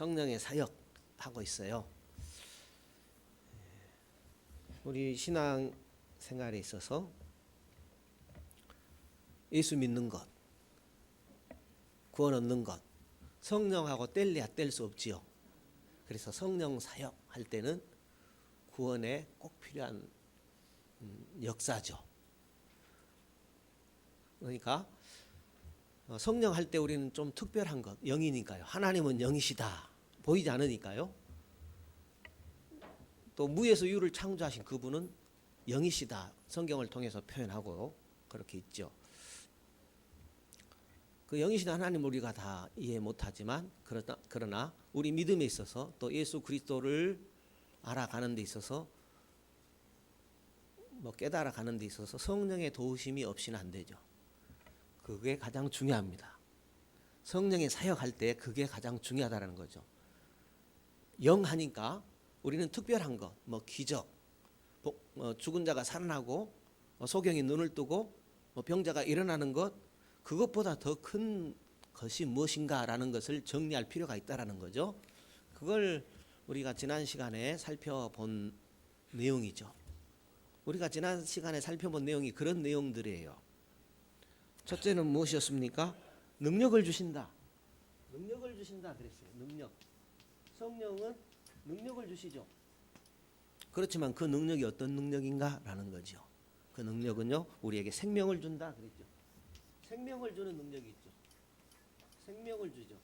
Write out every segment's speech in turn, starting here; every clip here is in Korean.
성령의 사역하고 있어요. 우리 신앙 생활에 있어서 예수 믿는 것, 구원 얻는 것, 성령하고 뗄래야 뗄 수 없지요. 그래서 성령 사역할 때는 구원에 꼭 필요한 역사죠. 그러니까 성령 할 때 우리는 좀 특별한 것, 영이니까요. 하나님은 영이시다. 보이지 않으니까요. 또 무에서 유를 창조하신 그분은 영이시다. 성경을 통해서 표현하고 그렇게 있죠. 그 영이신 하나님 우리가 다 이해 못하지만 그러나 우리 믿음에 있어서 또 예수 그리스도를 알아가는 데 있어서 깨달아가는 데 있어서 성령의 도우심이 없이는 안 되죠. 그게 가장 중요합니다. 성령의 사역할 때 그게 가장 중요하다는 거죠. 영하니까 우리는 특별한 것, 기적, 죽은 자가 살아나고 소경이 눈을 뜨고 병자가 일어나는 것, 그것보다 더 큰 것이 무엇인가라는 것을 정리할 필요가 있다라는 거죠. 그걸 우리가 지난 시간에 살펴본 내용이죠. 우리가 지난 시간에 살펴본 내용이 그런 내용들이에요. 첫째는 무엇이었습니까? 능력을 주신다. 능력을 주신다 그랬어요. 능력. 성령은 능력을 주시죠. 그렇지만 그 능력이 어떤 능력인가라는 거죠. 그 능력은요, 우리에게 생명을 준다 그랬죠. 생명을 주는 능력이 있죠. 생명을 주죠.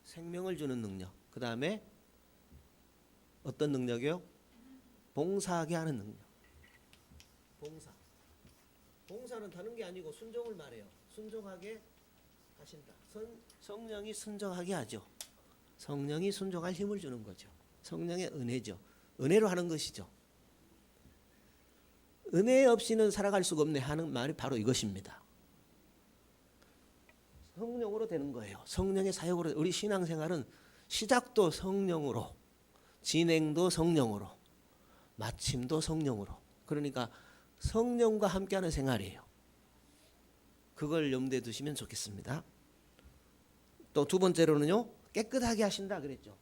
생명을 주는 능력. 그 다음에 어떤 능력이요? 봉사하게 하는 능력. 봉사. 봉사는 다른 게 아니고 순종을 말해요. 순종하게 하신다. 성령이 순종하게 하죠. 성령이 순종할 힘을 주는 거죠. 성령의 은혜죠. 은혜로 하는 것이죠. 은혜 없이는 살아갈 수가 없네 하는 말이 바로 이것입니다. 성령으로 되는 거예요. 성령의 사역으로. 우리 신앙생활은 시작도 성령으로, 진행도 성령으로, 마침도 성령으로. 그러니까 성령과 함께하는 생활이에요. 그걸 염두에 두시면 좋겠습니다. 또 두 번째로는요, 깨끗하게 하신다 그랬죠.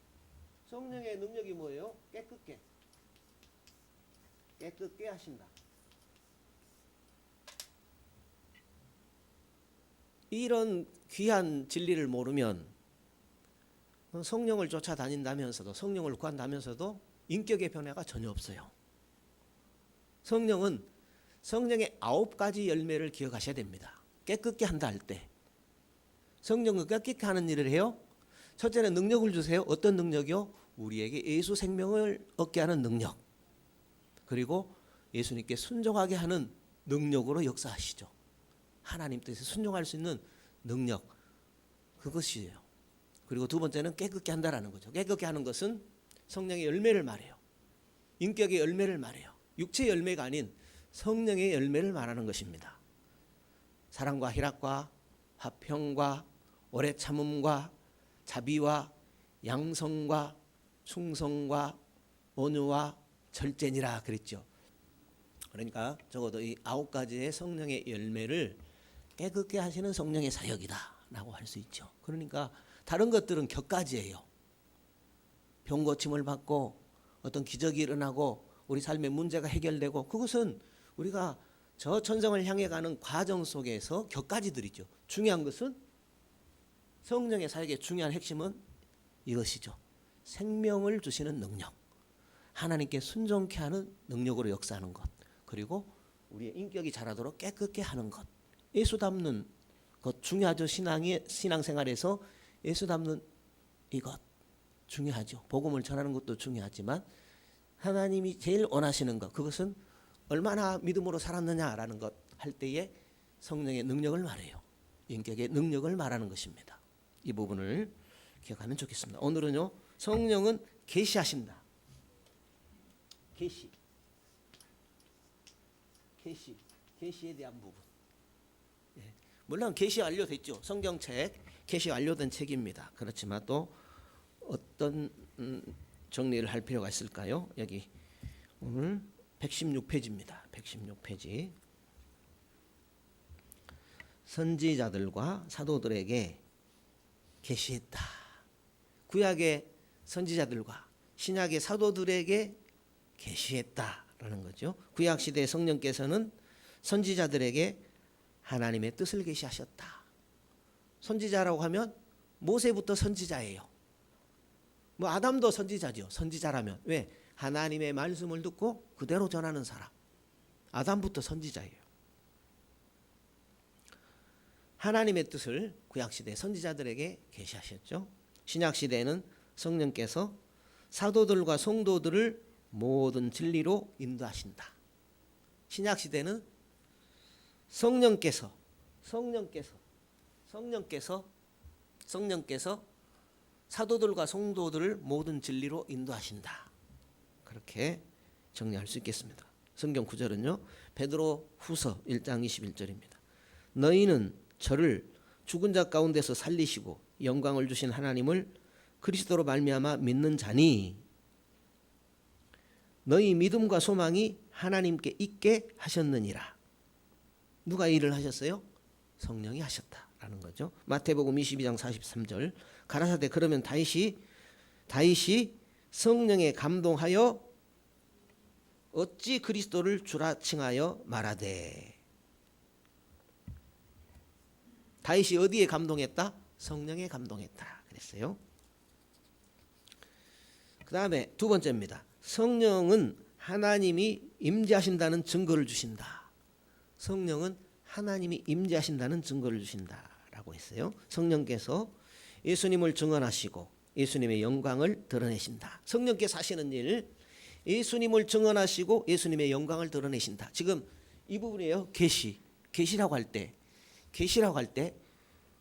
성령의 능력이 뭐예요? 깨끗게 하신다. 이런 귀한 진리를 모르면 성령을 쫓아다닌다면서도, 성령을 구한다면서도 인격의 변화가 전혀 없어요. 성령은 성령의 9가지 열매를 기억하셔야 됩니다. 깨끗게 한다 할 때 성령은 깨끗게 하는 일을 해요. 첫째는 능력을 주세요. 어떤 능력이요? 우리에게 예수 생명을 얻게 하는 능력. 그리고 예수님께 순종하게 하는 능력으로 역사하시죠. 하나님 뜻에 순종할 수 있는 능력, 그것이에요. 그리고 두 번째는 깨끗게 한다라는 거죠. 깨끗게 하는 것은 성령의 열매를 말해요. 인격의 열매를 말해요. 육체의 열매가 아닌 성령의 열매를 말하는 것입니다. 사랑과 희락과 화평과 오래 참음과 자비와 양성과 충성과 온유와 절제니라 그랬죠. 그러니까 적어도 이 9가지의 성령의 열매를 깨끗게 하시는 성령의 사역이다라고 할 수 있죠. 그러니까 다른 것들은 격가지예요. 병 고침을 받고 어떤 기적이 일어나고 우리 삶의 문제가 해결되고, 그것은 우리가 저 천성을 향해 가는 과정 속에서 격가지들이죠. 중요한 것은 성령의 사역의 중요한 핵심은 이것이죠. 생명을 주시는 능력, 하나님께 순종케 하는 능력으로 역사하는 것, 그리고 우리의 인격이 자라도록 깨끗게 하는 것. 예수 닮는 것 중요하죠. 신앙생활에서 예수 닮는 이것 중요하죠. 복음을 전하는 것도 중요하지만 하나님이 제일 원하시는 것, 그것은 얼마나 믿음으로 살았느냐라는 것 할 때에 성령의 능력을 말해요. 인격의 능력을 말하는 것입니다. 이 부분을 기억하면 좋겠습니다. 오늘은요, 성령은 계시하신다. 계시에 대한 부분. 물론 계시 완료됐죠. 성경책 계시 완료된 책입니다. 그렇지만 또 어떤 정리를 할 필요가 있을까요? 여기 오늘 116페이지입니다. 116페이지. 선지자들과 사도들에게 계시했다. 구약의 선지자들과 신약의 사도들에게 계시했다라는 거죠. 구약 시대 성령께서는 선지자들에게 하나님의 뜻을 계시하셨다. 선지자라고 하면 모세부터 선지자예요. 뭐 아담도 선지자죠. 선지자라면 왜? 하나님의 말씀을 듣고 그대로 전하는 사람. 아담부터 선지자예요. 하나님의 뜻을 구약시대 선지자들에게 계시하셨죠. 신약시대에는 성령께서 사도들과 성도들을 모든 진리로 인도하신다. 신약시대는 성령께서 사도들과 성도들을 모든 진리로 인도하신다. 그렇게 정리할 수 있겠습니다. 성경 구절은요. 베드로 후서 1장 21절입니다. 너희는 저를 죽은 자 가운데서 살리시고 영광을 주신 하나님을 그리스도로 말미암아 믿는 자니 너희 믿음과 소망이 하나님께 있게 하셨느니라. 누가 이 일을 하셨어요? 성령이 하셨다라는 거죠. 마태복음 22장 43절 가라사대 그러면 다윗이 성령에 감동하여 어찌 그리스도를 주라 칭하여 말하되. 다윗이 어디에 감동했다? 성령에 감동했다 그랬어요. 그 다음에 두 번째입니다. 성령은 하나님이 임재하신다는 증거를 주신다. 성령은 하나님이 임재하신다는 증거를 주신다라고 했어요. 성령께서 예수님을 증언하시고 예수님의 영광을 드러내신다. 성령께서 하시는 일, 예수님을 증언하시고 예수님의 영광을 드러내신다. 지금 이 부분이에요. 계시라고 할 때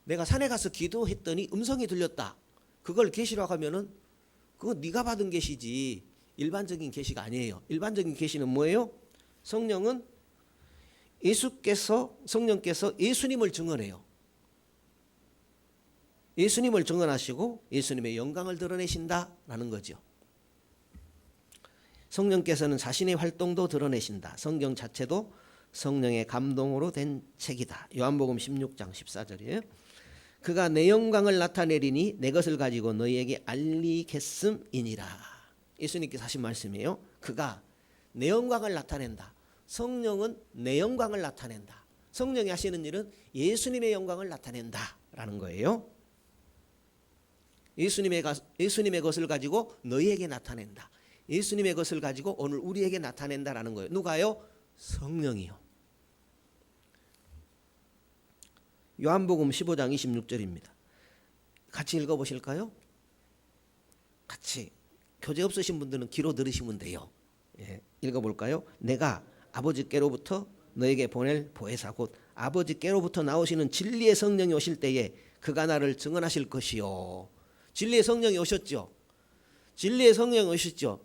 내가 산에 가서 기도했더니 음성이 들렸다. 그걸 계시라고 하면은 그거 네가 받은 계시지 일반적인 계시가 아니에요. 일반적인 계시는 뭐예요? 성령께서 예수님을 증언해요. 예수님을 증언하시고 예수님의 영광을 드러내신다라는 거죠. 성령께서는 자신의 활동도 드러내신다. 성경 자체도 성령의 감동으로 된 책이다. 요한복음 16장 14절이에요. 그가 내 영광을 나타내리니 내 것을 가지고 너희에게 알리겠음이니라. 예수님께서 하신 말씀이에요. 그가 내 영광을 나타낸다. 성령은 내 영광을 나타낸다. 성령이 하시는 일은 예수님의 영광을 나타낸다라는 거예요. 예수님의 것을 가지고 너희에게 나타낸다. 예수님의 것을 가지고 오늘 우리에게 나타낸다라는 거예요. 누가요? 성령이요. 요한복음 15장 26절입니다. 같이 읽어보실까요? 같이. 교재 없으신 분들은 귀로 들으시면 돼요. 예, 읽어볼까요? 내가 아버지께로부터 너에게 보낼 보혜사 곧 아버지께로부터 나오시는 진리의 성령이 오실 때에 그가 나를 증언하실 것이요. 진리의 성령이 오셨죠. 진리의 성령이 오셨죠.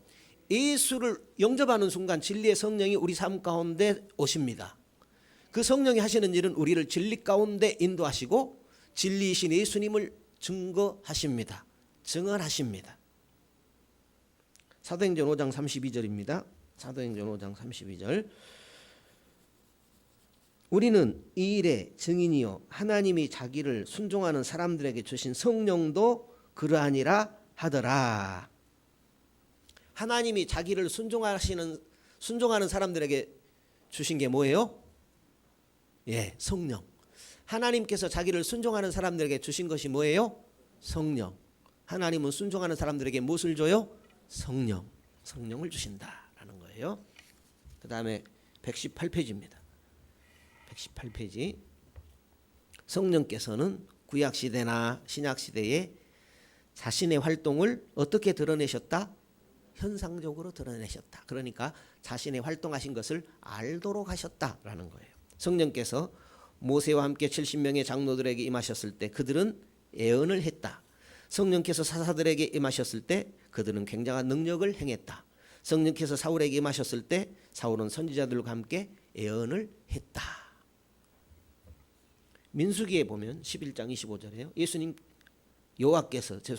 예수를 영접하는 순간 진리의 성령이 우리 삶 가운데 오십니다. 그 성령이 하시는 일은 우리를 진리 가운데 인도하시고 진리이신 예수님을 증거하십니다. 증언하십니다. 사도행전 5장 32절입니다. 사도행전 5장 32절. 우리는 이 일의 증인이요 하나님이 자기를 순종하는 사람들에게 주신 성령도 그러하니라 하더라. 하나님이 자기를 순종하는 사람들에게 주신 게 뭐예요? 예, 성령. 하나님께서 자기를 순종하는 사람들에게 주신 것이 뭐예요? 성령. 하나님은 순종하는 사람들에게 무엇을 줘요? 성령을 주신다라는 거예요. 그 다음에 118페이지입니다. 118페이지. 성령께서는 구약시대나 신약시대에 자신의 활동을 어떻게 드러내셨다? 현상적으로 드러내셨다. 그러니까 자신의 활동하신 것을 알도록 하셨다라는 거예요. 성령께서 모세와 함께 70명의 장로들에게 임하셨을 때 그들은 예언을 했다. 성령께서 사사들에게 임하셨을 때 그들은 굉장한 능력을 행했다. 성령께서 사울에게 임하셨을 때 사울은 선지자들과 함께 예언을 했다. 민수기에 보면 11장 25절이에요. 예수님 여호와께서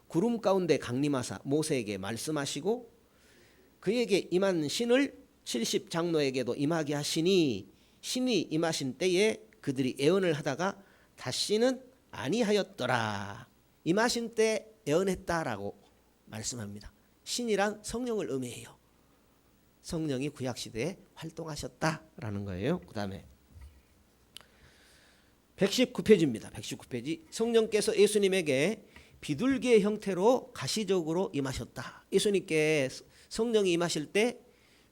구름 가운데 강림하사 모세에게 말씀하시고 그에게 임한 신을 70장로에게도 임하게 하시니 신이 임하신 때에 그들이 예언을 하다가 다시는 아니하였더라. 임하신 때 예언했다라고 말씀합니다. 신이란 성령을 의미해요. 성령이 구약시대에 활동하셨다라는 거예요. 그 다음에 119페이지입니다. 119페이지. 성령께서 예수님에게 비둘기의 형태로 가시적으로 임하셨다. 예수님께 성령이 임하실 때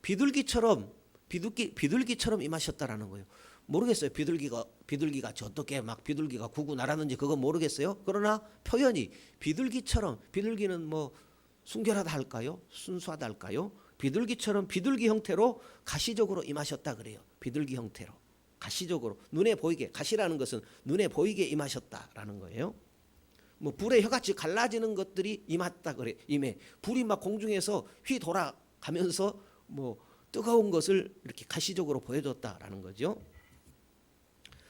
비둘기처럼 임하셨다라는 거예요. 모르겠어요. 비둘기가 어떻게 막 비둘기가 구구 날았는지 그건 모르겠어요. 그러나 표현이 비둘기처럼, 비둘기는 뭐 순결하다 할까요? 순수하다 할까요? 비둘기처럼 비둘기 형태로 가시적으로 임하셨다 그래요. 비둘기 형태로 가시적으로 눈에 보이게, 가시라는 것은 눈에 보이게 임하셨다라는 거예요. 뭐 불의 혀같이 갈라지는 것들이 임했다 그래. 임해. 불이 막 공중에서 휘 돌아가면서 뭐 뜨거운 것을 이렇게 가시적으로 보여줬다라는 거죠.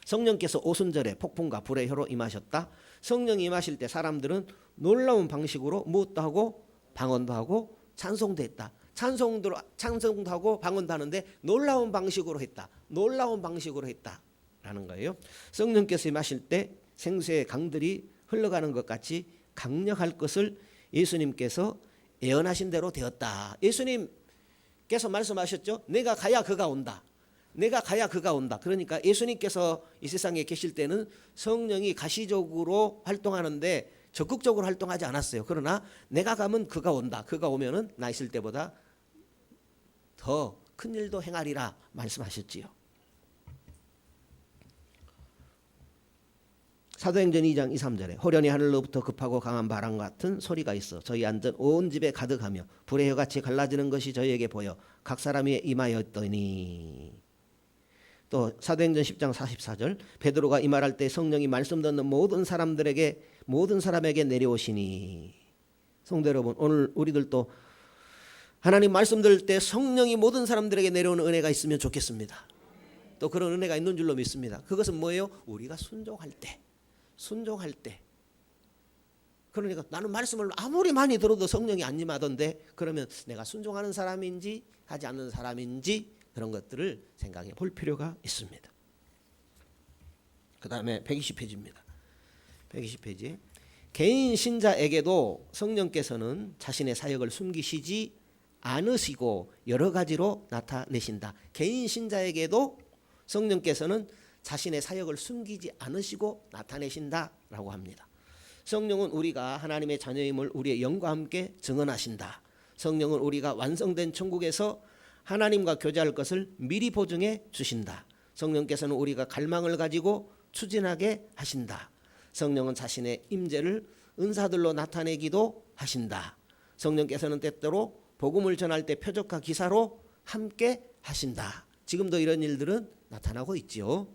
성령께서 오순절에 폭풍과 불의 혀로 임하셨다. 성령이 임하실 때 사람들은 놀라운 방식으로 무엇도 하고 방언도 하고 찬송도 했다. 찬송도 하고 방언도 하는데 놀라운 방식으로 했다. 놀라운 방식으로 했다라는 거예요. 성령께서 임하실 때 생수의 강들이 흘러가는 것 같이 강력할 것을 예수님께서 예언하신 대로 되었다. 예수님께서 말씀하셨죠. 내가 가야 그가 온다. 내가 가야 그가 온다. 그러니까 예수님께서 이 세상에 계실 때는 성령이 가시적으로 활동하는데 적극적으로 활동하지 않았어요. 그러나 내가 가면 그가 온다. 그가 오면은 나 있을 때보다 더 큰 일도 행하리라 말씀하셨지요. 사도행전 2장 2, 3절에 호련히 하늘로부터 급하고 강한 바람 같은 소리가 있어 저희 앉은 온 집에 가득하며 불의 혀같이 갈라지는 것이 저희에게 보여 각 사람이 임하였더니. 또 사도행전 10장 44절 베드로가 이 말할 때 성령이 말씀 듣는 모든 사람에게 내려오시니. 성도 여러분, 오늘 우리들도 하나님 말씀 들을 때 성령이 모든 사람들에게 내려오는 은혜가 있으면 좋겠습니다. 또 그런 은혜가 있는 줄로 믿습니다. 그것은 뭐예요? 우리가 순종할 때. 그러니까 나는 말씀을 아무리 많이 들어도 성령이 안 임하던데, 그러면 내가 순종하는 사람인지 하지 않는 사람인지 그런 것들을 생각해 볼 필요가 있습니다. 그 다음에 120페이지입니다. 120페이지. 개인 신자에게도 성령께서는 자신의 사역을 숨기시지 않으시고 여러 가지로 나타내신다. 개인 신자에게도 성령께서는 자신의 사역을 숨기지 않으시고 나타내신다라고 합니다. 성령은 우리가 하나님의 자녀임을 우리의 영과 함께 증언하신다. 성령은 우리가 완성된 천국에서 하나님과 교제할 것을 미리 보증해 주신다. 성령께서는 우리가 갈망을 가지고 추진하게 하신다. 성령은 자신의 임재를 은사들로 나타내기도 하신다. 성령께서는 때때로 복음을 전할 때 표적과 기사로 함께 하신다. 지금도 이런 일들은 나타나고 있지요.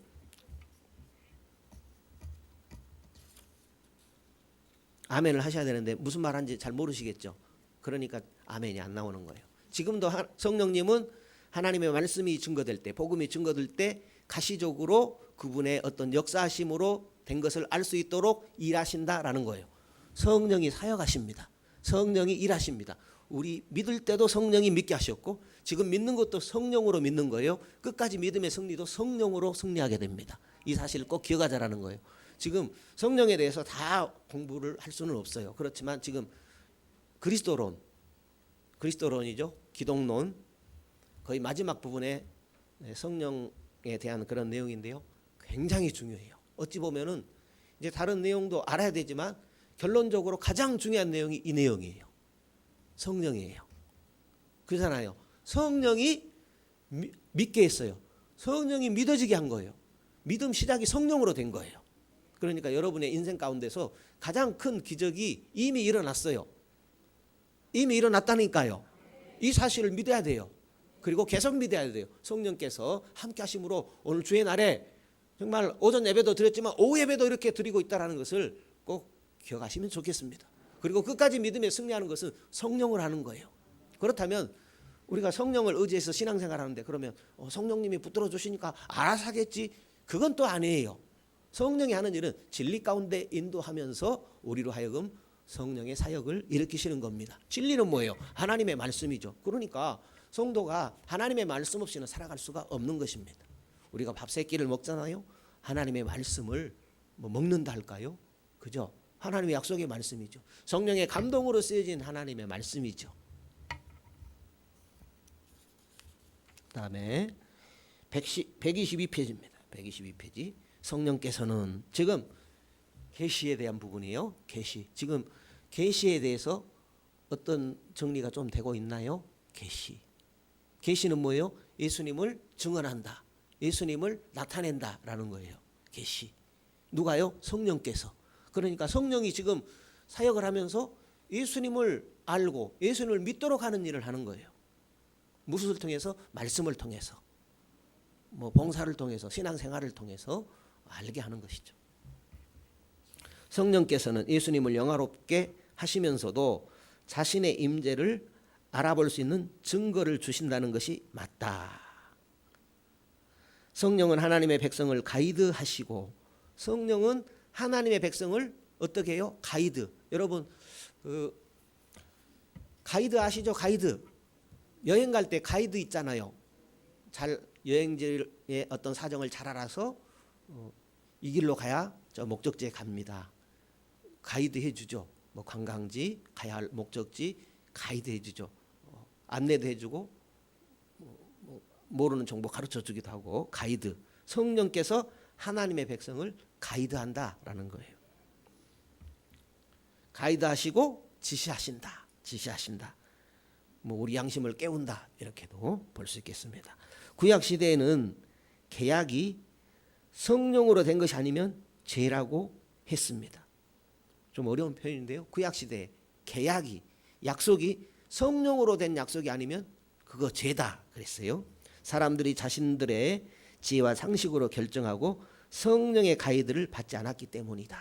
아멘을 하셔야 되는데 무슨 말하는지 잘 모르시겠죠. 그러니까 아멘이 안 나오는 거예요. 지금도 성령님은 하나님의 말씀이 증거될 때, 복음이 증거될 때 가시적으로 그분의 어떤 역사하심으로 된 것을 알 수 있도록 일하신다라는 거예요. 성령이 사역하십니다. 성령이 일하십니다. 우리 믿을 때도 성령이 믿게 하셨고 지금 믿는 것도 성령으로 믿는 거예요. 끝까지 믿음의 승리도 성령으로 승리하게 됩니다. 이 사실을 꼭 기억하자라는 거예요. 지금 성령에 대해서 다 공부를 할 수는 없어요. 그렇지만 지금 그리스도론이죠. 기독론 거의 마지막 부분에 성령에 대한 그런 내용인데요. 굉장히 중요해요. 어찌 보면은 이제 다른 내용도 알아야 되지만 결론적으로 가장 중요한 내용이 이 내용이에요. 성령이에요. 그렇잖아요. 성령이 믿게 했어요. 성령이 믿어지게 한 거예요. 믿음 시작이 성령으로 된 거예요. 그러니까 여러분의 인생 가운데서 가장 큰 기적이 이미 일어났어요. 이미 일어났다니까요. 이 사실을 믿어야 돼요. 그리고 계속 믿어야 돼요. 성령께서 함께 하심으로 오늘 주의 날에 정말 오전 예배도 드렸지만 오후 예배도 이렇게 드리고 있다는 것을 꼭 기억하시면 좋겠습니다. 그리고 끝까지 믿음에 승리하는 것은 성령을 하는 거예요. 그렇다면 우리가 성령을 의지해서 신앙생활 하는데 그러면 성령님이 붙들어 주시니까 알아서 하겠지. 그건 또 아니에요. 성령이 하는 일은 진리 가운데 인도하면서 우리로 하여금 성령의 사역을 일으키시는 겁니다. 진리는 뭐예요? 하나님의 말씀이죠. 그러니까 성도가 하나님의 말씀 없이는 살아갈 수가 없는 것입니다. 우리가 밥 세 끼를 먹잖아요. 하나님의 말씀을 뭐 먹는다 할까요? 그죠? 하나님의 약속의 말씀이죠. 성령의 감동으로 쓰여진 하나님의 말씀이죠. 그다음에 122페이지입니다. 122페이지. 성령께서는 지금 계시에 대한 부분이에요. 계시. 지금 계시에 대해서 어떤 정리가 좀 되고 있나요? 계시. 계시는 뭐예요? 예수님을 증언한다. 예수님을 나타낸다라는 거예요. 계시. 누가요? 성령께서. 그러니까 성령이 지금 사역을 하면서 예수님을 알고 예수님을 믿도록 하는 일을 하는 거예요. 무엇을 통해서? 말씀을 통해서, 뭐 봉사를 통해서, 신앙생활을 통해서 알게 하는 것이죠. 성령께서는 예수님을 영화롭게 하시면서도 자신의 임재를 알아볼 수 있는 증거를 주신다는 것이 맞다. 성령은 하나님의 백성을 가이드하시고, 성령은 하나님의 백성을 어떻게 해요? 가이드. 여러분 가이드 아시죠? 가이드. 여행 갈 때 가이드 있잖아요. 잘 여행지의 어떤 사정을 잘 알아서 이 길로 가야 저 목적지에 갑니다. 가이드 해주죠. 뭐 관광지, 가야 할 목적지 가이드 해주죠. 안내도 해주고 모르는 정보 가르쳐주기도 하고. 가이드. 성령께서 하나님의 백성을 가이드한다라는 거예요. 가이드하시고 지시하신다. 지시하신다. 뭐 우리 양심을 깨운다, 이렇게도 볼 수 있겠습니다. 구약 시대에는 계약이 성령으로 된 것이 아니면 죄라고 했습니다. 좀 어려운 표현인데요. 구약 시대에 계약이, 약속이 성령으로 된 약속이 아니면 그거 죄다 그랬어요. 사람들이 자신들의 지혜와 상식으로 결정하고 성령의 가이드를 받지 않았기 때문이다.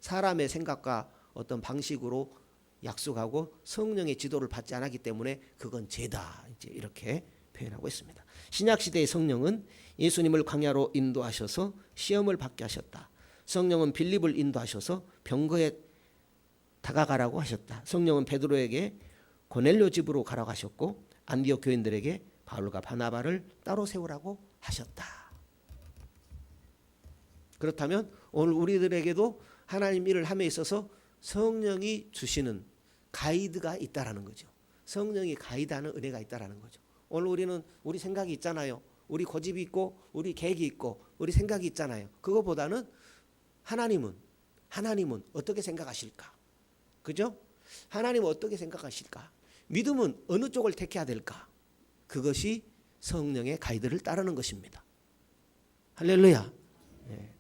사람의 생각과 어떤 방식으로 약속하고 성령의 지도를 받지 않았기 때문에 그건 죄다, 이제 이렇게 표현하고 있습니다. 신약 시대의 성령은 예수님을 광야로 인도하셔서 시험을 받게 하셨다. 성령은 빌립을 인도하셔서 병거에 다가가라고 하셨다. 성령은 베드로에게 고넬료 집으로 가라고 하셨고, 안디옥 교인들에게 바울과 바나바를 따로 세우라고 하셨다. 그렇다면 오늘 우리들에게도 하나님 일을 함에 있어서 성령이 주시는 가이드가 있다라는 거죠. 성령이 가이드하는 은혜가 있다라는 거죠. 오늘 우리는 우리 생각이 있잖아요. 우리 고집이 있고 우리 계획이 있고 우리 생각이 있잖아요. 그거보다는 하나님은 어떻게 생각하실까? 그죠? 하나님은 어떻게 생각하실까? 믿음은 어느 쪽을 택해야 될까? 그것이 성령의 가이드를 따르는 것입니다. 할렐루야. 네.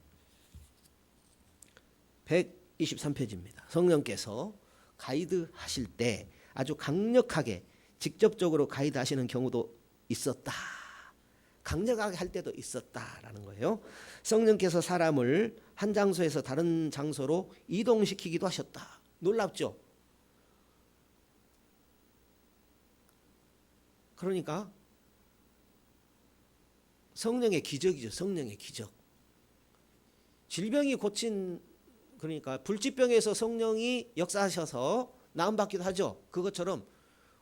123페이지입니다. 성령께서 가이드 하실 때 아주 강력하게 직접적으로 가이드 하시는 경우도 있었다. 강력하게 할 때도 있었다라는 거예요. 성령께서 사람을 한 장소에서 다른 장소로 이동시키기도 하셨다. 놀랍죠? 그러니까 성령의 기적이죠. 성령의 기적. 질병이 고친, 그러니까 불치병에서 성령이 역사하셔서 나음받기도 하죠. 그것처럼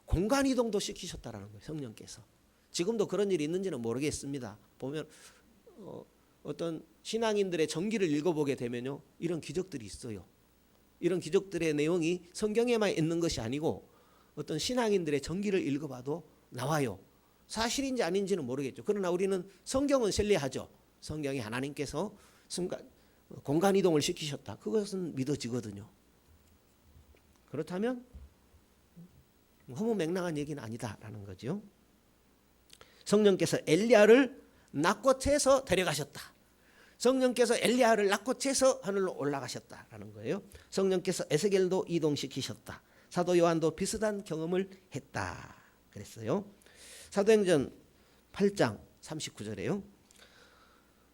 공간 이동도 시키셨다라는 거예요. 성령께서. 지금도 그런 일이 있는지는 모르겠습니다. 보면 어떤 신앙인들의 전기를 읽어보게 되면요, 이런 기적들이 있어요. 이런 기적들의 내용이 성경에만 있는 것이 아니고 어떤 신앙인들의 전기를 읽어봐도 나와요. 사실인지 아닌지는 모르겠죠. 그러나 우리는 성경은 신뢰하죠. 성경이 하나님께서 공간 이동을 시키셨다. 그것은 믿어지거든요. 그렇다면 허무맹랑한 얘기는 아니다라는 거죠. 성령께서 엘리야를 낳고 채서 데려가셨다. 성령께서 엘리야를 낳고 채서 하늘로 올라가셨다라는 거예요. 성령께서 에스겔도 이동시키셨다. 사도 요한도 비슷한 경험을 했다 그랬어요. 사도행전 8장 39절에요.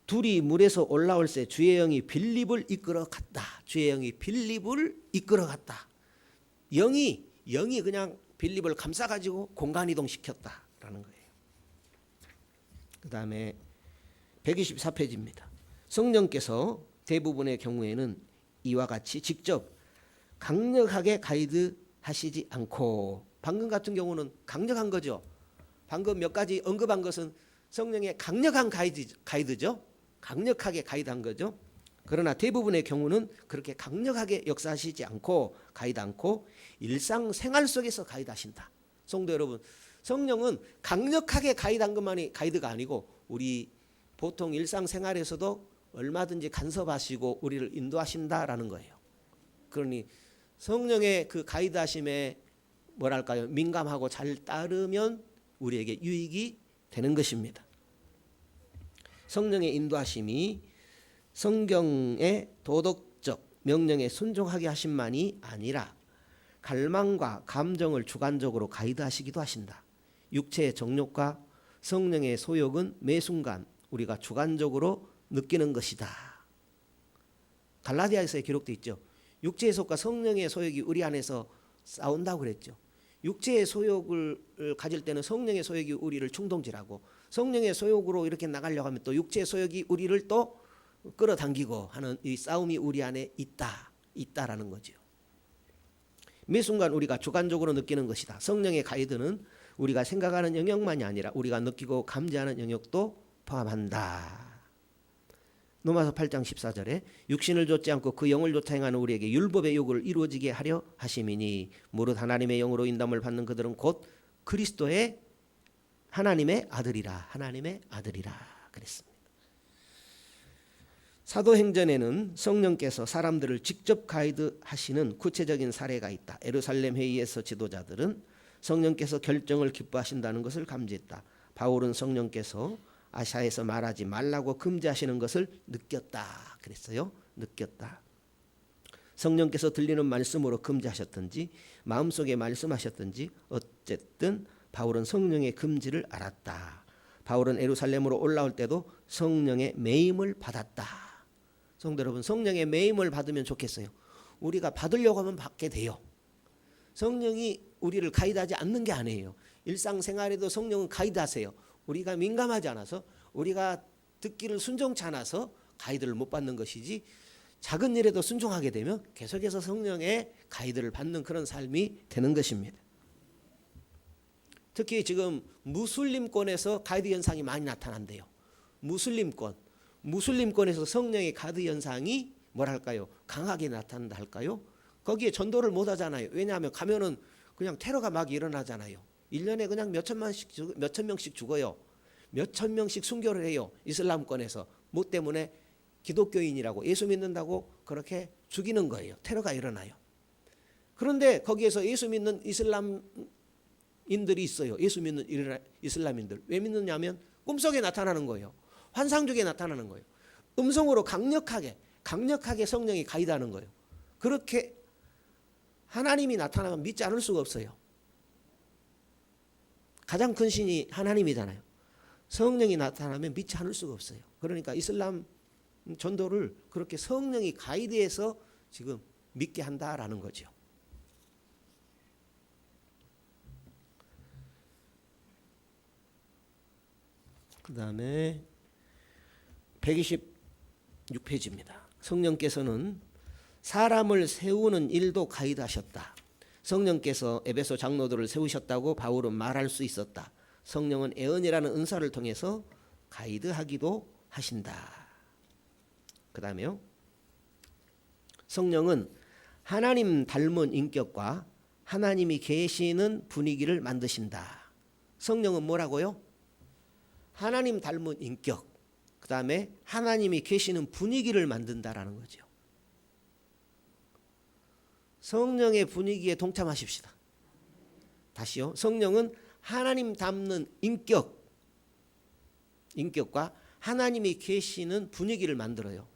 둘이 물에서 올라올 새 주의 영이 빌립을 이끌어 갔다. 주의 영이 빌립을 이끌어 갔다. 영이 그냥 빌립을 감싸가지고 공간 이동시켰다라는 거예요. 그 다음에 124페이지입니다. 성령께서 대부분의 경우에는 이와 같이 직접 강력하게 가이드 하시지 않고, 방금 같은 경우는 강력한 거죠. 방금 몇 가지 언급한 것은 성령의 강력한 가이드죠. 강력하게 가이드한 거죠. 그러나 대부분의 경우는 그렇게 강력하게 역사하시지 않고 가이드 않고 일상생활 속에서 가이드하신다. 성도 여러분, 성령은 강력하게 가이드한 것만이 가이드가 아니고 우리 보통 일상생활에서도 얼마든지 간섭하시고 우리를 인도하신다라는 거예요. 그러니 성령의 그 가이드하심에 뭐랄까요? 민감하고 잘 따르면 우리에게 유익이 되는 것입니다. 성령의 인도하심이 성경의 도덕적 명령에 순종하게 하심만이 아니라 갈망과 감정을 주관적으로 가이드하시기도 하신다. 육체의 정욕과 성령의 소욕은 매 순간 우리가 주관적으로 느끼는 것이다. 갈라디아서에 기록되어 있죠. 육체의 소욕과 성령의 소욕이 우리 안에서 싸운다고 그랬죠. 육체의 소욕을 가질 때는 성령의 소욕이 우리를 충동질하고 성령의 소욕으로 이렇게 나가려고 하면 또 육체의 소욕이 우리를 또 끌어당기고 하는 이 싸움이 우리 안에 있다라는 거죠. 매 순간 우리가 주관적으로 느끼는 것이다. 성령의 가이드는 우리가 생각하는 영역만이 아니라 우리가 느끼고 감지하는 영역도 포함한다. 로마서 8장 14절에 육신을 좇지 않고 그 영을 좇아 행하는 우리에게 율법의 요구를 이루어지게 하려 하심이니 무릇 하나님의 영으로 인도함을 받는 그들은 곧 그리스도의 하나님의 아들이라. 하나님의 아들이라 그랬습니다. 사도행전에는 성령께서 사람들을 직접 가이드하시는 구체적인 사례가 있다. 예루살렘 회의에서 지도자들은 성령께서 결정을 기뻐하신다는 것을 감지했다. 바울은 성령께서 아시아에서 말하지 말라고 금지하시는 것을 느꼈다 그랬어요. 느꼈다. 성령께서 들리는 말씀으로 금지하셨든지 마음속에 말씀하셨든지 어쨌든 바울은 성령의 금지를 알았다. 바울은 예루살렘으로 올라올 때도 성령의 매임을 받았다. 성도 여러분, 성령의 매임을 받으면 좋겠어요. 우리가 받으려고 하면 받게 돼요. 성령이 우리를 가이드하지 않는 게 아니에요. 일상생활에도 성령은 가이드하세요. 우리가 민감하지 않아서, 우리가 듣기를 순종치 않아서 가이드를 못 받는 것이지, 작은 일에도 순종하게 되면 계속해서 성령의 가이드를 받는 그런 삶이 되는 것입니다. 특히 지금 무슬림권에서 가이드 현상이 많이 나타난대요. 무슬림권에서 성령의 가이드 현상이 뭐랄까요? 강하게 나타난다 할까요? 거기에 전도를 못 하잖아요. 왜냐하면 가면은 그냥 테러가 막 일어나잖아요. 1년에 그냥 몇천 명씩 죽어요. 몇천 명씩 순교를 해요. 이슬람권에서. 뭐 때문에? 기독교인이라고 예수 믿는다고 그렇게 죽이는 거예요. 테러가 일어나요. 그런데 거기에서 예수 믿는 이슬람인들이 있어요. 예수 믿는 이슬람인들. 왜 믿느냐면 꿈속에 나타나는 거예요. 환상 중에 나타나는 거예요. 음성으로 강력하게 성령이 가이드하는 거예요. 그렇게 하나님이 나타나면 믿지 않을 수가 없어요. 가장 큰 신이 하나님이잖아요. 성령이 나타나면 믿지 않을 수가 없어요. 그러니까 이슬람 전도를 그렇게 성령이 가이드해서 지금 믿게 한다라는 거죠. 그 다음에 126페이지입니다. 성령께서는 사람을 세우는 일도 가이드하셨다. 성령께서 에베소 장로들을 세우셨다고 바울은 말할 수 있었다. 성령은 애언이라는 은사를 통해서 가이드하기도 하신다. 그 다음에요. 성령은 하나님 닮은 인격과 하나님이 계시는 분위기를 만드신다. 성령은 뭐라고요? 하나님 닮은 인격, 그 다음에 하나님이 계시는 분위기를 만든다라는 거죠. 성령의 분위기에 동참하십시다. 다시요. 성령은 하나님 닮는 인격과 하나님이 계시는 분위기를 만들어요.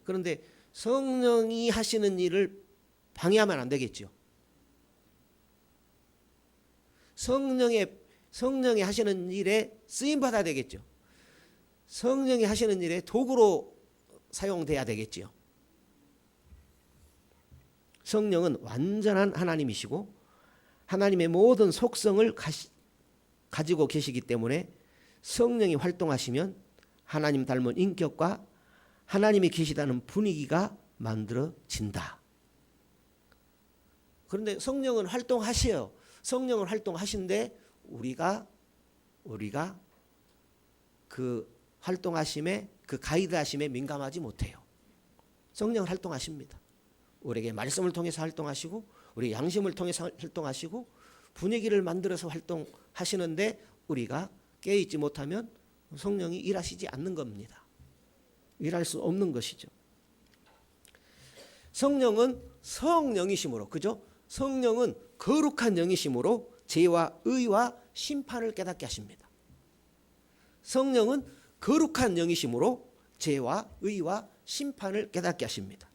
그런데 성령이 하시는 일을 방해하면 안 되겠죠. 성령이 하시는 일에 쓰임 받아야 되겠죠. 성령이 하시는 일에 도구로 사용돼야 되겠지요. 성령은 완전한 하나님이시고 하나님의 모든 속성을 가지고 계시기 때문에 성령이 활동하시면 하나님 닮은 인격과 하나님이 계시다는 분위기가 만들어진다. 그런데 성령은 활동하셔요. 성령은 활동하신데 우리가 그 활동하심에, 그 가이드하심에 민감하지 못해요. 성령은 활동하십니다. 우리에게 말씀을 통해서 활동하시고 우리 양심을 통해서 활동하시고 분위기를 만들어서 활동하시는데 우리가 깨어있지 못하면 성령이 일하시지 않는 겁니다. 일할 수 없는 것이죠. 성령은 성령이심으로, 그죠? 성령은 거룩한 영이심으로 죄와 의와 심판을 깨닫게 하십니다. 성령은 거룩한 영이심으로 죄와 의와 심판을 깨닫게 하십니다.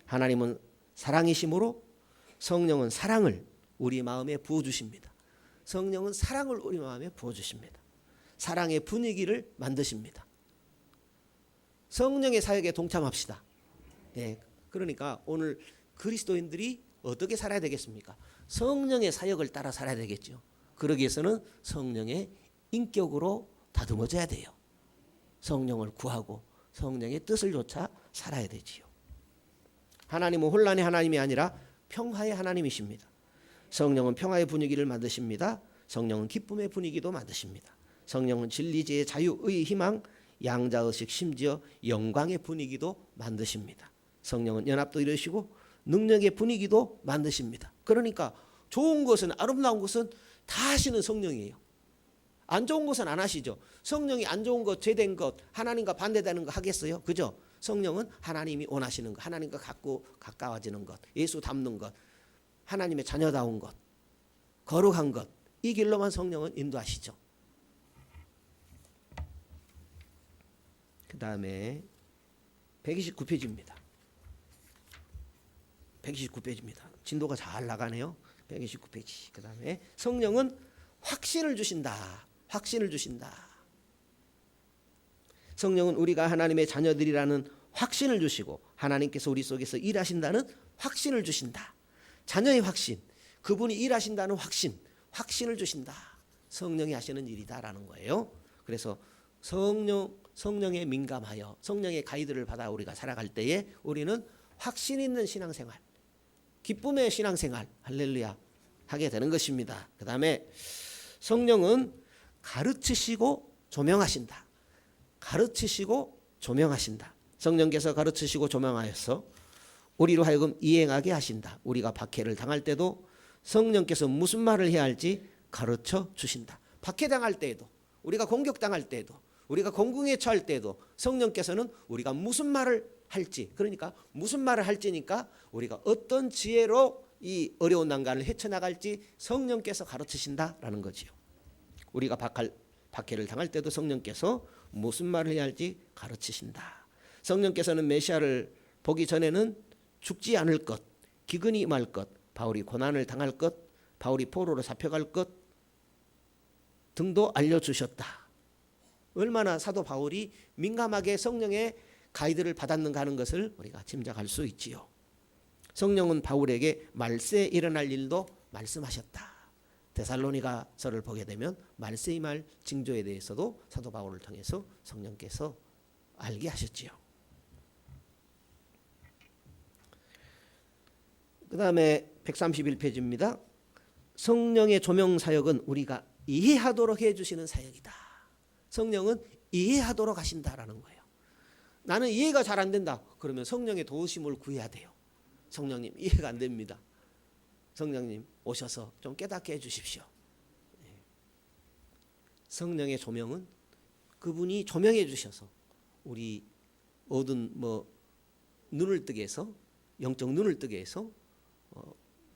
하나님은 사랑이심으로 성령은 사랑을 우리 마음에 부어주십니다. 성령은 사랑을 우리 마음에 부어주십니다. 사랑의 분위기를 만드십니다. 성령의 사역에 동참합시다. 네, 그러니까 오늘 그리스도인들이 어떻게 살아야 되겠습니까? 성령의 사역을 따라 살아야 되겠죠. 그러기 위해서는 성령의 인격으로 다듬어져야 돼요. 성령을 구하고 성령의 뜻을 좇아 살아야 되지요. 하나님은 혼란의 하나님이 아니라 평화의 하나님이십니다. 성령은 평화의 분위기를 만드십니다. 성령은 기쁨의 분위기도 만드십니다. 성령은 진리지의 자유, 의, 희망, 양자의식, 심지어 영광의 분위기도 만드십니다. 성령은 연합도 이루시고 능력의 분위기도 만드십니다. 그러니까 좋은 것은, 아름다운 것은 다 하시는 성령이에요. 안 좋은 것은 안 하시죠. 성령이 안 좋은 것, 죄된 것, 하나님과 반대되는 거 하겠어요? 그죠? 성령은 하나님이 원하시는 것, 하나님과 가까워지는 것, 예수 닮는 것, 하나님의 자녀다운 것, 거룩한 것, 이 길로만 성령은 인도하시죠. 그 다음에 129페이지입니다. 129페이지입니다. 진도가 잘 나가네요. 129페이지. 그 다음에 성령은 확신을 주신다. 확신을 주신다. 성령은 우리가 하나님의 자녀들이라는 확신을 주시고 하나님께서 우리 속에서 일하신다는 확신을 주신다. 자녀의 확신, 그분이 일하신다는 확신, 확신을 주신다. 성령이 하시는 일이다라는 거예요. 그래서 성령에 민감하여 성령의 가이드를 받아 우리가 살아갈 때에 우리는 확신 있는 신앙생활, 기쁨의 신앙생활, 할렐루야, 하게 되는 것입니다. 그 다음에 성령은 가르치시고 조명하신다. 가르치시고 조명하신다. 성령께서 가르치시고 조명하여서 우리로 하여금 이행하게 하신다. 우리가 박해를 당할 때도 성령께서 무슨 말을 해야 할지 가르쳐 주신다. 박해당할 때에도, 우리가 공격당할 때에도, 우리가 공궁에 처할 때에도 성령께서는 우리가 무슨 말을 할지, 그러니까 무슨 말을 할지니까 우리가 어떤 지혜로 이 어려운 난간을 헤쳐나갈지 성령께서 가르치신다라는 거지요. 우리가 박해를 당할 때도 성령께서 무슨 말을 해야 할지 가르치신다. 성령께서는 메시아를 보기 전에는 죽지 않을 것, 기근이 임할 것, 바울이 고난을 당할 것, 바울이 포로로 잡혀갈 것 등도 알려주셨다. 얼마나 사도 바울이 민감하게 성령의 가이드를 받았는가 하는 것을 우리가 짐작할 수 있지요. 성령은 바울에게 말세에 일어날 일도 말씀하셨다. 데살로니가서를 보게 되면 말세에 임할 징조에 대해서도 사도 바울을 통해서 성령께서 알게 하셨지요. 그 다음에 131페이지입니다. 성령의 조명 사역은 우리가 이해하도록 해주시는 사역이다. 성령은 이해하도록 하신다라는 거예요. 나는 이해가 잘 안 된다. 그러면 성령의 도우심을 구해야 돼요. 성령님, 이해가 안 됩니다. 성령님 오셔서 좀 깨닫게 해주십시오. 성령의 조명은 그분이 조명해 주셔서 우리 어두운 눈을 뜨게 해서, 영적 눈을 뜨게 해서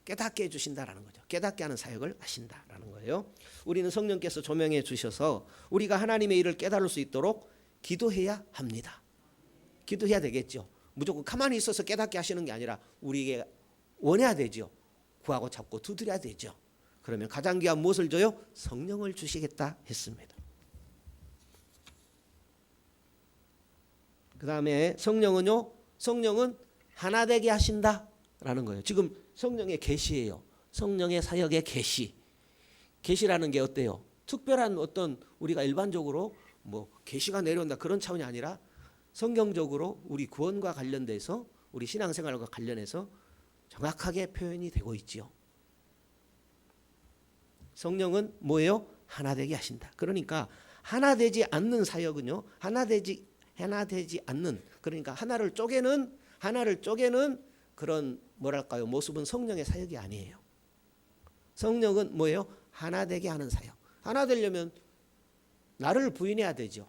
깨닫게 해주신다라는 거죠. 깨닫게 하는 사역을 하신다라는 거예요. 우리는 성령께서 조명해 주셔서 우리가 하나님의 일을 깨달을 수 있도록 기도해야 합니다. 기도해야 되겠죠. 무조건 가만히 있어서 깨닫게 하시는 게 아니라 우리에게 원해야 되죠. 구하고 찾고 두드려야 되죠. 그러면 가장 귀한 무엇을 줘요? 성령을 주시겠다 했습니다. 그 다음에 성령은요, 성령은 하나 되게 하신다라는 거예요. 지금 성령의 계시예요. 성령의 사역의 계시. 계시라는 게 어때요? 특별한 어떤 우리가 일반적으로 계시가 내려온다 그런 차원이 아니라 성경적으로 우리 구원과 관련돼서 우리 신앙생활과 관련해서 정확하게 표현이 되고 있지요. 성령은 뭐예요? 하나 되게 하신다. 그러니까 하나 되지 않는 사역은요, 하나 되지 않는, 그러니까 하나를 쪼개는 하나를 쪼개는 그런 뭐랄까요? 모습은 성령의 사역이 아니에요. 성령은 뭐예요? 하나 되게 하는 사역. 하나 되려면 나를 부인해야 되죠.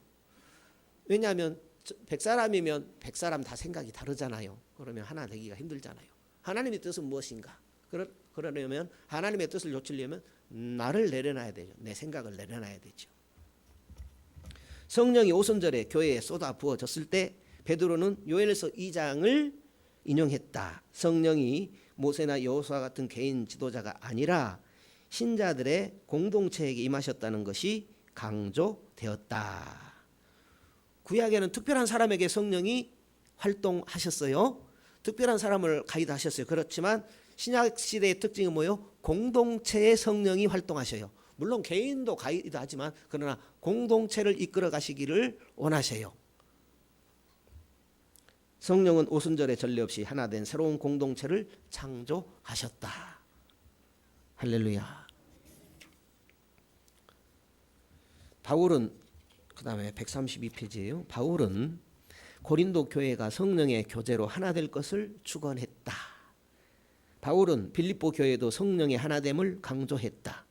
왜냐하면 100사람이면 100사람 다 생각이 다르잖아요. 그러면 하나 되기가 힘들잖아요. 하나님의 뜻은 무엇인가? 그러려면 하나님의 뜻을 놓치려면 나를 내려놔야 되죠. 내 생각을 내려놔야 되죠. 성령이 오순절에 교회에 쏟아 부어졌을 때 베드로는 요엘서 2장을 인용했다. 성령이 모세나 여호수아 같은 개인 지도자가 아니라 신자들의 공동체에게 임하셨다는 것이 강조되었다. 구약에는 특별한 사람에게 성령이 활동하셨어요. 특별한 사람을 가이드하셨어요. 그렇지만 신약 시대의 특징은 뭐예요? 공동체의 성령이 활동하셔요. 물론 개인도 가이드하지만 그러나 공동체를 이끌어 가시기를 원하세요. 성령은 오순절의 전례 없이 하나 된 새로운 공동체를 창조하셨다. 할렐루야. 바울은 그 다음에 132페이지예요. 바울은 고린도 교회가 성령의 교제로 하나 될 것을 축원했다. 바울은 빌립보 교회도 성령의 하나됨을 강조했다.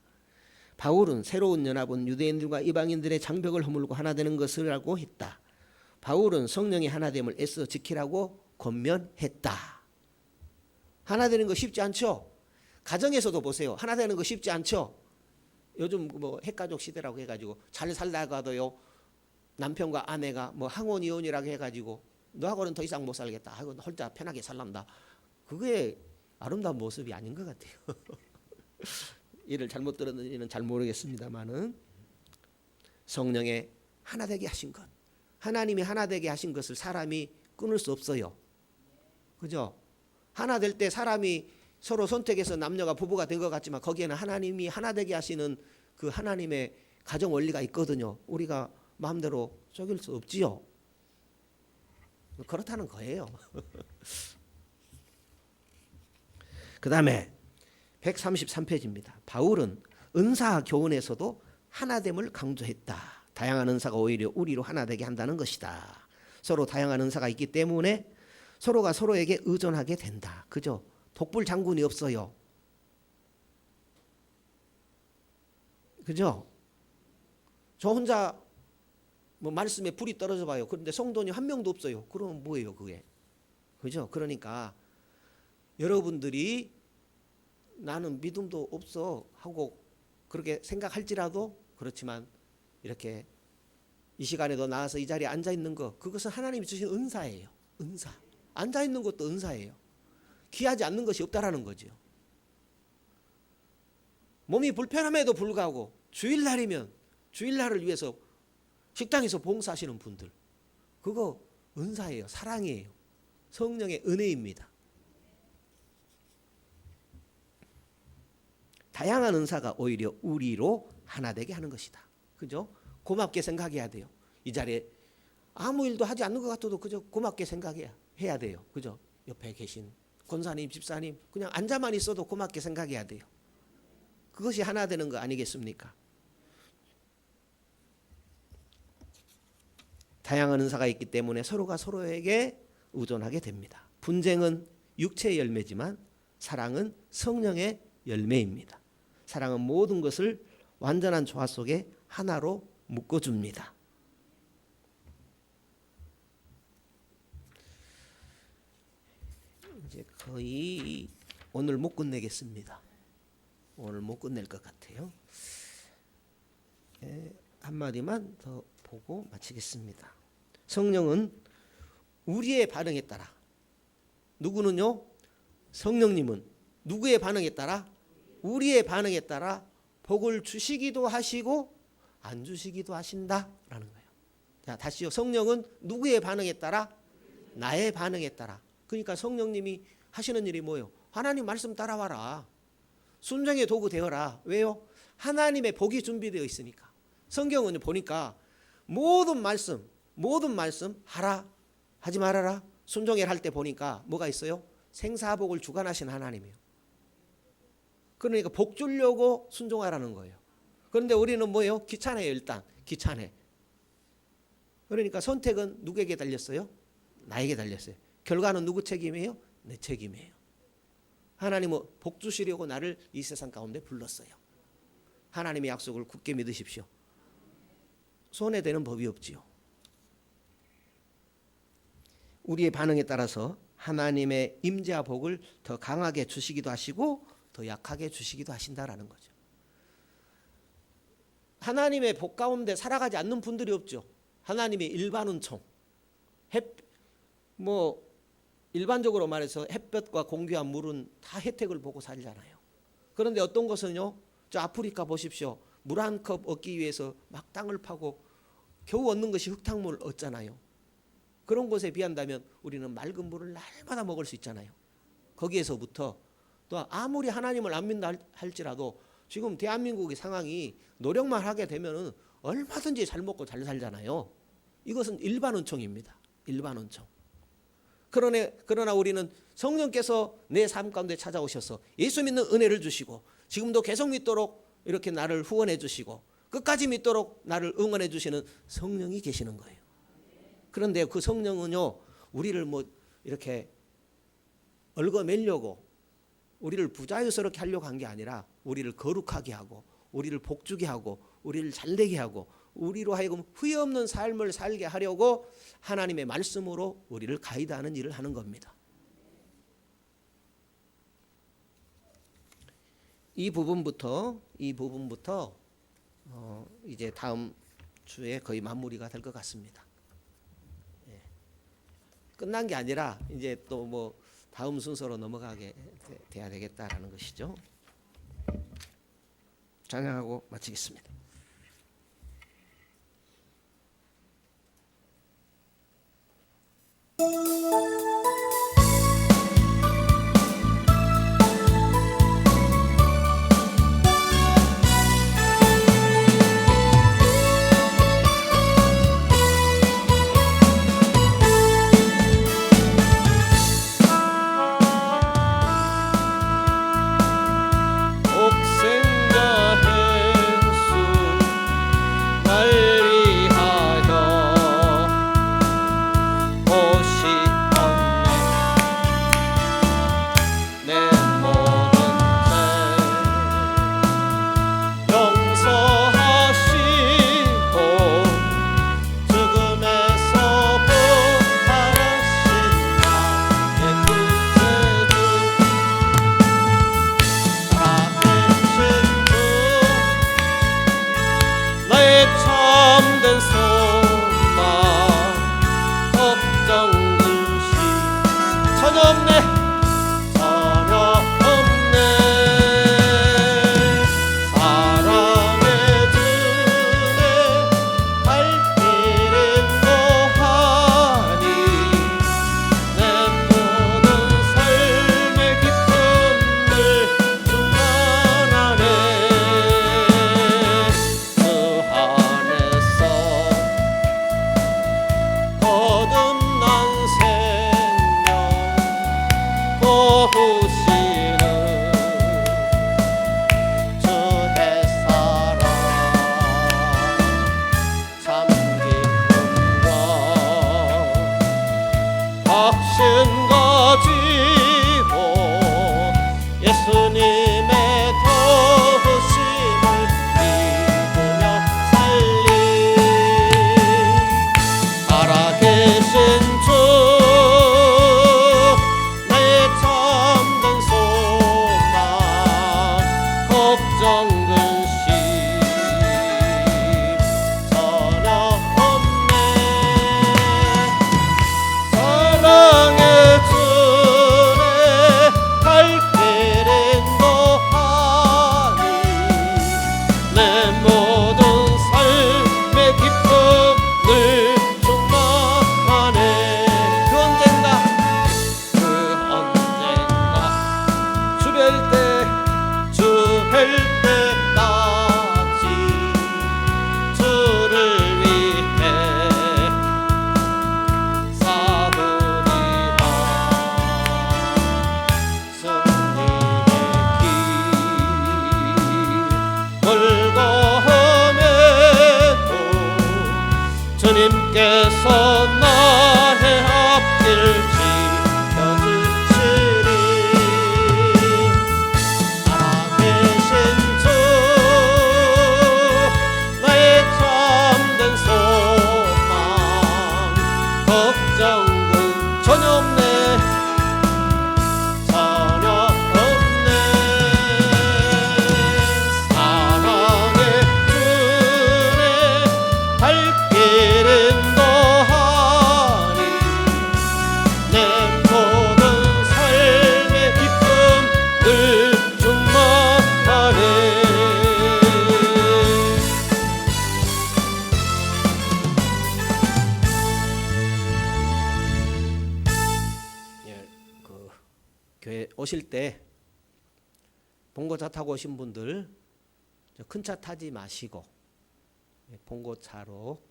바울은 새로운 연합은 유대인들과 이방인들의 장벽을 허물고 하나 되는 것이라고 했다. 바울은 성령의 하나됨을 애써 지키라고 권면했다. 하나 되는 거 쉽지 않죠? 가정에서도 보세요. 하나 되는 거 쉽지 않죠? 요즘 뭐 핵가족 시대라고 해가지고 잘 살다가도요 남편과 아내가 뭐 항원 이혼이라고 해가지고 너하고는 더 이상 못 살겠다 하고 혼자 편하게 살란다. 그게 아름다운 모습이 아닌 것 같아요. 이를 잘못 들었는지는 잘 모르겠습니다만은 성령의 하나 되게 하신 것, 하나님이 하나 되게 하신 것을 사람이 끊을 수 없어요. 그죠? 하나 될 때 사람이 서로 선택해서 남녀가 부부가 된 것 같지만 거기에는 하나님이 하나 되게 하시는 그 하나님의 가정 원리가 있거든요. 우리가 마음대로 속일 수 없지요. 그렇다는 거예요. 그 다음에 133페이지입니다. 바울은 은사 교훈에서도 하나됨을 강조했다. 다양한 은사가 오히려 우리로 하나 되게 한다는 것이다. 서로 다양한 은사가 있기 때문에 서로가 서로에게 의존하게 된다. 그죠? 독불 장군이 없어요. 그죠? 저 혼자 뭐 말씀에 불이 떨어져 봐요. 그런데 성도님 한 명도 없어요. 그러면 뭐예요, 그게? 그죠? 그러니까 여러분들이 나는 믿음도 없어 하고 그렇게 생각할지라도 그렇지만 이렇게 이 시간에도 나와서 이 자리에 앉아 있는 거 그것은 하나님이 주신 은사예요. 은사. 앉아 있는 것도 은사예요. 귀하지 않는 것이 없다라는 거죠. 몸이 불편함에도 불구하고 주일날이면 주일날을 위해서 식당에서 봉사하시는 분들 그거 은사예요. 사랑이에요. 성령의 은혜입니다. 다양한 은사가 오히려 우리로 하나 되게 하는 것이다. 그죠? 고맙게 생각해야 돼요. 이 자리에 아무 일도 하지 않는 것 같아도 그저 고맙게 생각해야 돼요. 그죠? 옆에 계신 권사님, 집사님 그냥 앉아만 있어도 고맙게 생각해야 돼요. 그것이 하나 되는 거 아니겠습니까? 다양한 은사가 있기 때문에 서로가 서로에게 의존하게 됩니다. 분쟁은 육체의 열매지만 사랑은 성령의 열매입니다. 사랑은 모든 것을 완전한 조화 속에 하나로 묶어줍니다. 이제 거의 오늘 못 끝내겠습니다. 오늘 못 끝낼 것 같아요. 한마디만 더 보고 마치겠습니다. 성령은 우리의 반응에 따라 누구는요? 성령님은 누구의 반응에 따라? 우리의 반응에 따라 복을 주시기도 하시고 안 주시기도 하신다라는 거예요. 자, 다시요. 성령은 누구의 반응에 따라? 나의 반응에 따라. 그러니까 성령님이 하시는 일이 뭐예요? 하나님 말씀 따라와라. 순종의 도구 되어라. 왜요? 하나님의 복이 준비되어 있으니까. 성경은 보니까 모든 말씀 하라 하지 말아라 순종해라 할 때 보니까 뭐가 있어요? 생사복을 주관하신 하나님이에요. 그러니까 복 주려고 순종하라는 거예요. 그런데 우리는 뭐예요? 귀찮아요. 일단 귀찮아. 그러니까 선택은 누구에게 달렸어요? 나에게 달렸어요. 결과는 누구 책임이에요? 내 책임이에요. 하나님은 복 주시려고 나를 이 세상 가운데 불렀어요. 하나님의 약속을 굳게 믿으십시오. 손해되는 법이 없지요. 우리의 반응에 따라서 하나님의 임재와 복을 더 강하게 주시기도 하시고 더 약하게 주시기도 하신다라는 거죠. 하나님의 복 가운데 살아가지 않는 분들이 없죠. 하나님의 일반 은총, 일반적으로 말해서 햇볕과 공기와 물은 다 혜택을 보고 살잖아요. 그런데 어떤 것은요, 저 아프리카 보십시오. 물 한 컵 얻기 위해서 막 땅을 파고 겨우 얻는 것이 흙탕물을 얻잖아요. 그런 곳에 비한다면 우리는 맑은 물을 날마다 먹을 수 있잖아요. 거기에서부터 또 아무리 하나님을 안 믿는다 할지라도 지금 대한민국의 상황이 노력만 하게 되면 얼마든지 잘 먹고 잘 살잖아요. 이것은 일반 은총입니다. 일반 은총. 그러나 우리는 성령께서 내 삶 가운데 찾아오셔서 예수 믿는 은혜를 주시고 지금도 계속 믿도록 이렇게 나를 후원해 주시고 끝까지 믿도록 나를 응원해 주시는 성령이 계시는 거예요. 그런데 그 성령은요, 우리를 이렇게 얽어매려고 우리를 부자유스럽게 하려고 한 게 아니라 우리를 거룩하게 하고 우리를 복주게 하고 우리를 잘되게 하고 우리로 하여금 후회 없는 삶을 살게 하려고 하나님의 말씀으로 우리를 가이드하는 일을 하는 겁니다. 이 부분부터 이제 다음 주에 거의 마무리가 될 것 같습니다. 끝난 게 아니라 이제 또 다음 순서로 넘어가게 돼야 되겠다라는 것이죠. 찬양하고 마치겠습니다. 주님께서 나의 앞길 오실 때 봉고차 타고 오신 분들 큰 차 타지 마시고 봉고차로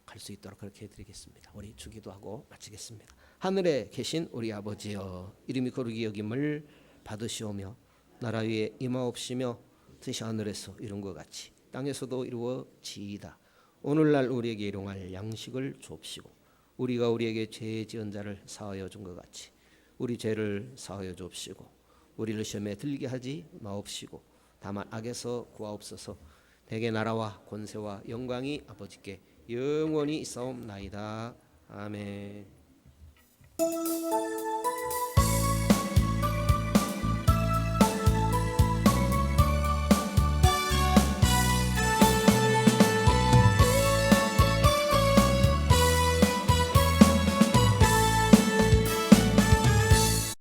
갈 수 있도록 그렇게 해드리겠습니다. 우리 주기도하고 마치겠습니다. 하늘에 계신 우리 아버지여, 이름이 거룩히 여김을 받으시오며 나라 위에 임하옵시며 뜻이 하늘에서 이룬 것 같이 땅에서도 이루어지이다. 오늘날 우리에게 일용할 양식을 주옵시고 우리가 우리에게 죄 지은 자를 사하여 준 것 같이 우리 죄를 사하여 주옵시고 우리를 시험에 들게 하지 마옵시고 다만 악에서 구하옵소서. 대개 나라와 권세와 영광이 아버지께 영원히 있사옵나이다. 아멘.